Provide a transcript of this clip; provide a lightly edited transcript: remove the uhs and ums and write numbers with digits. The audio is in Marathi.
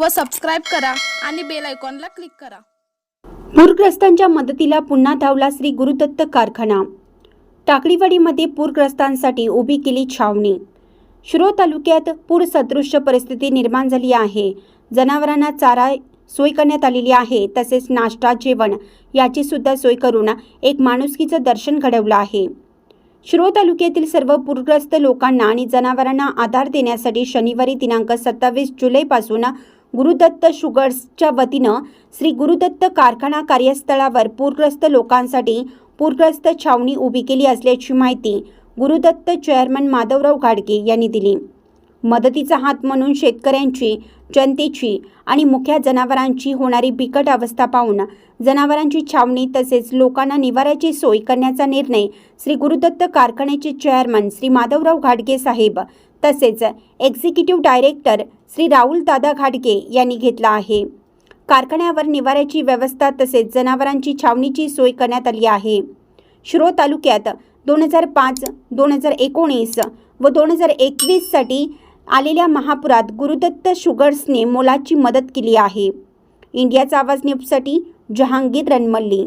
व सबस्क्राईब करा आणि बेल आयकॉनला क्लिक करा। पूरग्रस्तांच्या मदतीला पुन्हा धावला श्री गुरुदत्त कारखाना। टाकळीवाडीमध्ये पूरग्रस्तांसाठी उभी केली छावणी। शिरोळ तालुक्यात पूरसदृश परिस्थिती निर्माण झाली आहे। जनावरांना चारा सोय करण्यात आलेली आहे, तसेच नाश्ता जेवण याची सुद्धा सोय करून एक माणुसकीचं दर्शन घडवलं आहे। शिरोळ तालुक्यातील सर्व पूरग्रस्त लोकांना आणि जनावरांना आधार देण्यासाठी शनिवारी दिनांक 27 जुलैपासून गुरुदत्त शुगर्सच्या वतीनं श्री गुरुदत्त कारखाना कार्यस्थळावर पूरग्रस्त लोकांसाठी पूरग्रस्त छावणी उभी केली असल्याची माहिती गुरुदत्त चेअरमन माधवराव घाडगे यांनी दिली। मदतीचा हात म्हणून शेतकऱ्यांची, जनतेची आणि मुख्य जनावरांची होणारी बिकट अवस्था पाहून जनावरांची छावणी तसेच लोकांना निवाऱ्याची सोय करण्याचा निर्णय श्री गुरुदत्त कारखान्याचे चेअरमन श्री माधवराव घाडगे साहेब तसेच एक्झिक्युटिव्ह डायरेक्टर श्री राहुल दादा घाडगे यांनी घेतला आहे। कारखान्यावर निवाऱ्याची व्यवस्था तसेच जनावरांची छावणीची सोय करण्यात आली आहे। शिरोळ तालुक्यात 2005, 2019 व 2021 साठी आलेल्या महापुरात गुरुदत्त शुगर्सने मोलाची मदत केली आहे। इंडियाचा आवाज न्यूजसाठी जहांगीर रणमल्ली।